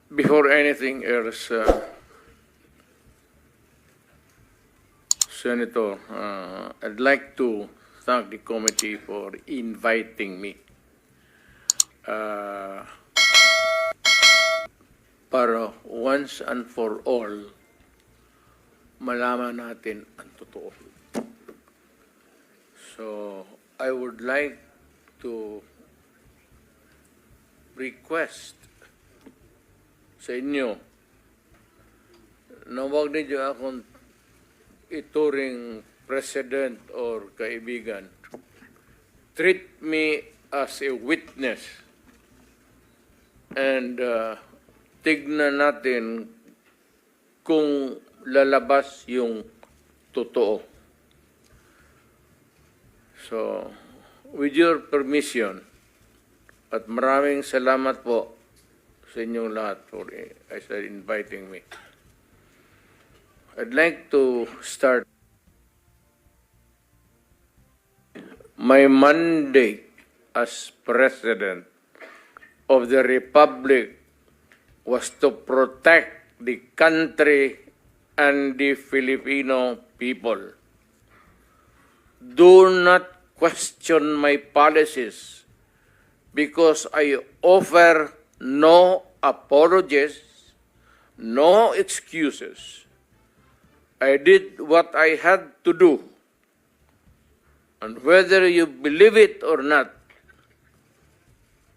Before anything else, Senator, I'd like to thank the committee for inviting me para once and for all malaman natin ang totoo. So, I would like to request sa inyo na huwag ninyo akong ituring president or kaibigan. Treat me as a witness and tignan natin kung lalabas yung totoo. So, with your permission, at maraming salamat po sa inyong lahat for inviting me. I'd like to start. My mandate as President of the Republic was to protect the country and the Filipino people. Do not question my policies because I offer no apologies, no excuses. I did what I had to do. And whether you believe it or not,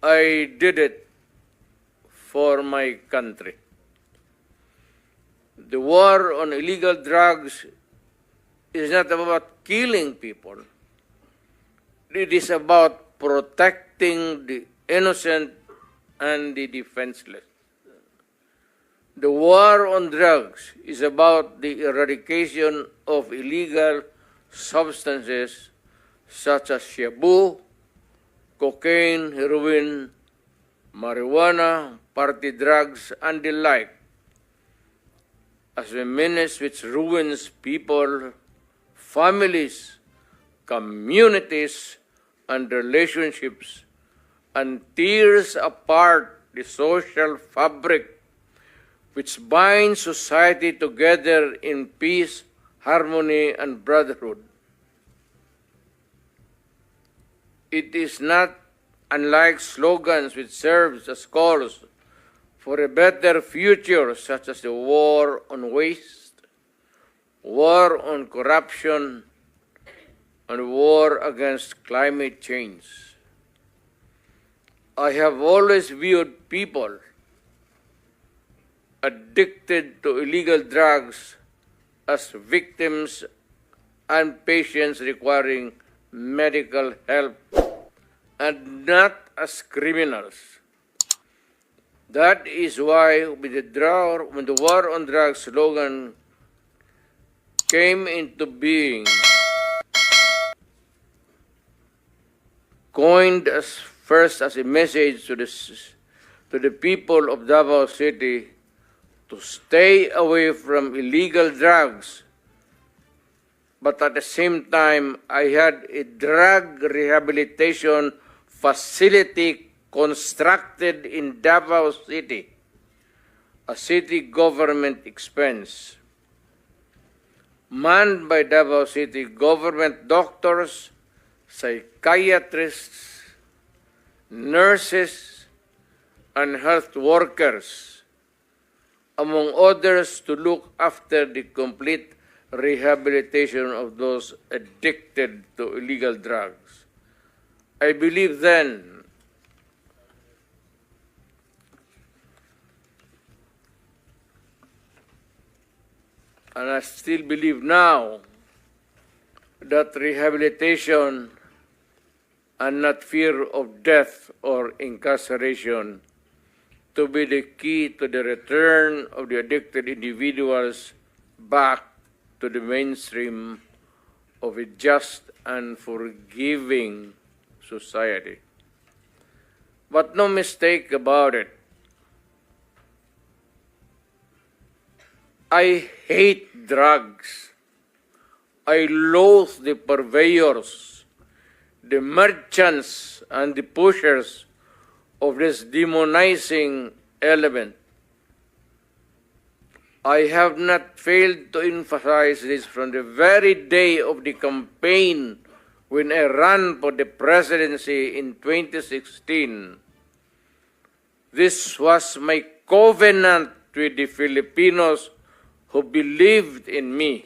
I did it for my country. The war on illegal drugs is not about killing people. It is about protecting the innocent and the defenseless. The war on drugs is about the eradication of illegal substances such as shabu, cocaine, heroin, marijuana, party drugs, and the like, as a menace which ruins people, families, communities, and relationships, and tears apart the social fabric which binds society together in peace, harmony, and brotherhood. It is not unlike slogans which serves as calls for a better future, such as the war on waste, war on corruption, and war against climate change. I have always viewed people addicted to illegal drugs as victims and patients requiring medical help and not as criminals. That is why when the war on drugs slogan came into being, coined first as a message to the people of Davao City to stay away from illegal drugs, but at the same time, I had a drug rehabilitation facility constructed in Davao City, a city government expense, manned by Davao City government doctors, psychiatrists, nurses, and health workers, among others, to look after the complete rehabilitation of those addicted to illegal drugs. I believe then and I still believe now that rehabilitation and not fear of death or incarceration to be the key to the return of the addicted individuals back to the mainstream of a just and forgiving society. But no mistake about it, I hate drugs. I loathe the purveyors, the merchants, and the pushers of this demonizing element. I have not failed to emphasize this from the very day of the campaign when I ran for the presidency in 2016. This was my covenant with the Filipinos who believed in me.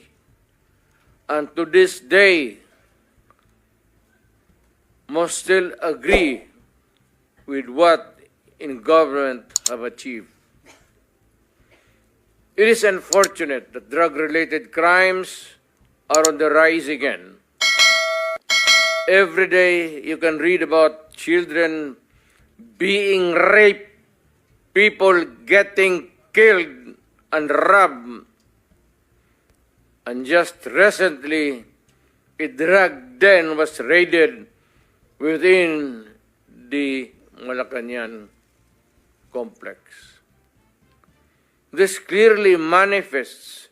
And to this day, most still agree with what in government have achieved. It is unfortunate that drug-related crimes are on the rise again. Every day you can read about children being raped, people getting killed and robbed. And just recently, a drug den was raided within the Malacanang complex. This clearly manifests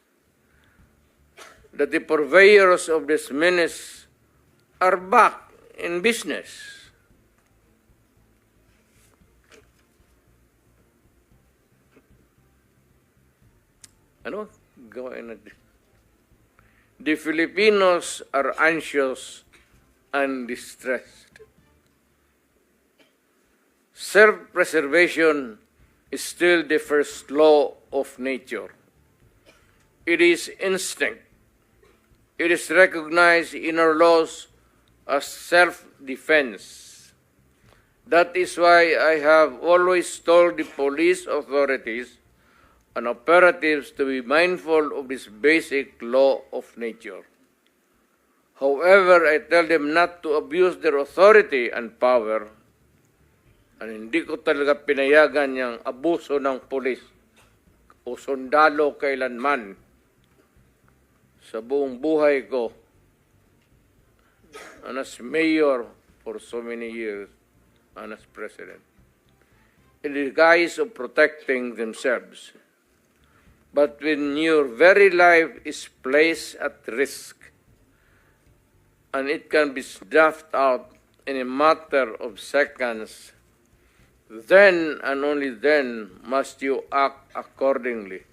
that the purveyors of this menace are back in business. Ano? Gawain natin. The Filipinos are anxious and distressed. Self-preservation is still the first law of nature. It is instinct. It is recognized in our laws as self-defense. That is why I have always told the police authorities and operatives to be mindful of this basic law of nature. However, I tell them not to abuse their authority and power, and hindi ko talaga pinayagan yung abuso ng pulis o sundalo kailanman sa buong buhay ko and as mayor for so many years and as president, in the guise of protecting themselves. But when your very life is placed at risk and it can be snuffed out in a matter of seconds, then and only then must you act accordingly.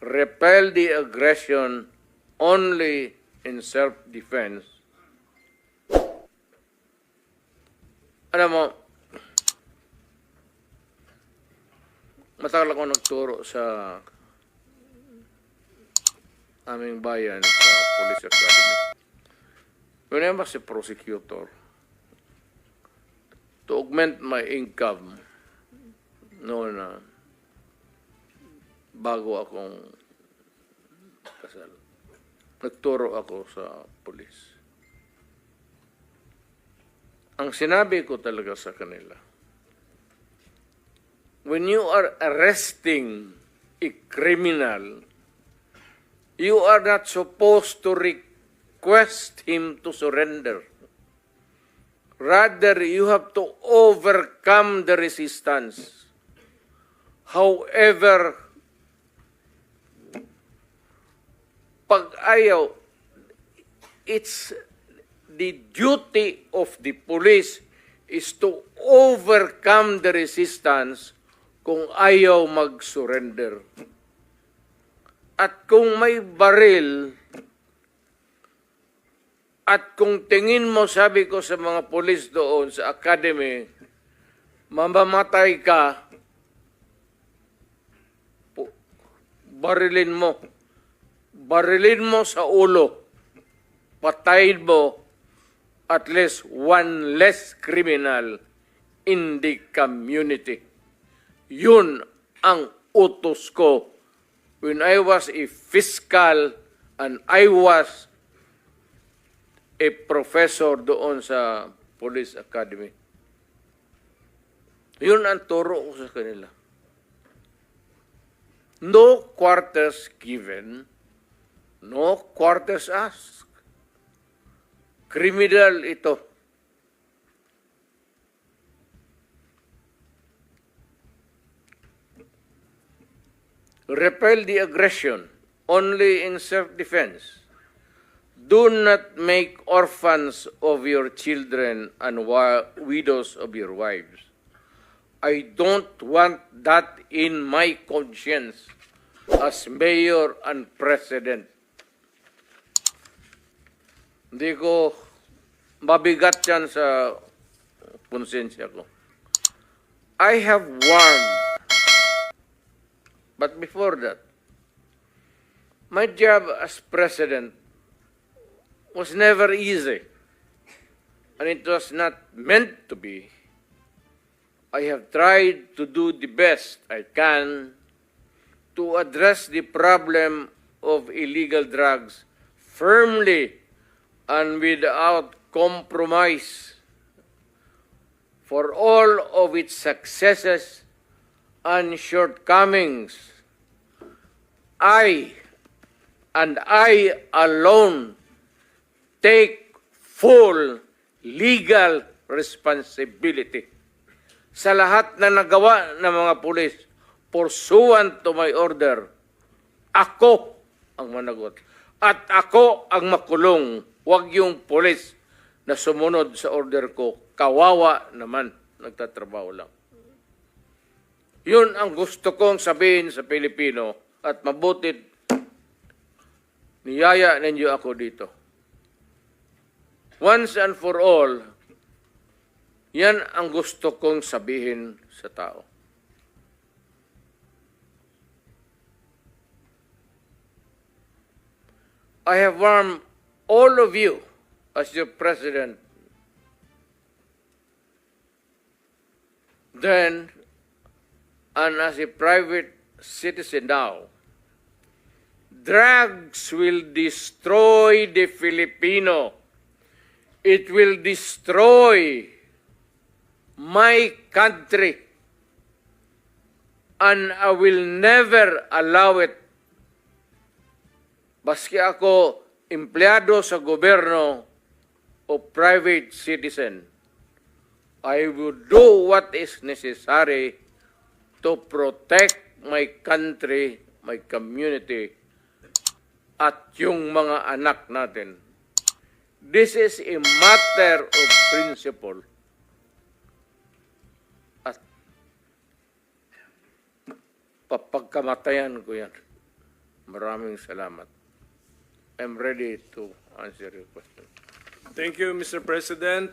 Repel the aggression only in self-defense. Alam mo, matagal ako nagturo sa aming bayan sa Police Academy. When I was a prosecutor, to augment my income noon na bago akong kasal, nagturo ako sa police. Ang sinabi ko talaga sa kanila, when you are arresting a criminal, you are not supposed to request him to surrender. Rather, you have to overcome the resistance. However, pag ayaw, it's the duty of the police is to overcome the resistance kung ayaw mag-surrender. At kung may baril, at kung tingin mo, sabi ko sa mga pulis doon sa academy, mamamatay ka, barilin mo. Barilin mo sa ulo. Patayin mo at least one less criminal in the community. Yun ang utos ko when I was a fiscal and I was a professor doon sa Police Academy. Yun ang turo ko sa kanila. No quarters given, no quarters asked. Criminal ito. Repel the aggression only in self-defense. Do not make orphans of your children and widows of your wives. I don't want that in my conscience. as mayor and president. Hindi ko mabigat yan sa konsensya ko. I have warned, but before that, my job as president was never easy, and it was not meant to be. I have tried to do the best I can to address the problem of illegal drugs firmly and without compromise. For all of its successes and shortcomings, I alone take full legal responsibility sa lahat na nagawa ng mga pulis pursuant to my order. Ako ang managot. At ako ang makulong. Huwag yung pulis na sumunod sa order ko. Kawawa naman. Nagtatrabaho lang. Yun ang gusto kong sabihin sa Pilipino at mabutit niyaya ninyo ako dito. Once and for all, yan ang gusto kong sabihin sa tao. I have warned all of you as your president then and as a private citizen now. Drugs will destroy the Filipino. It will destroy my country. And I will never allow it. Baski ako empleyado sa gobyerno o private citizen, I will do what is necessary to protect my country, my community, at yung mga anak natin. This is a matter of principle. At papagkamatayan ko yan. Maraming salamat. I'm ready to answer your question. Thank you, Mr. President.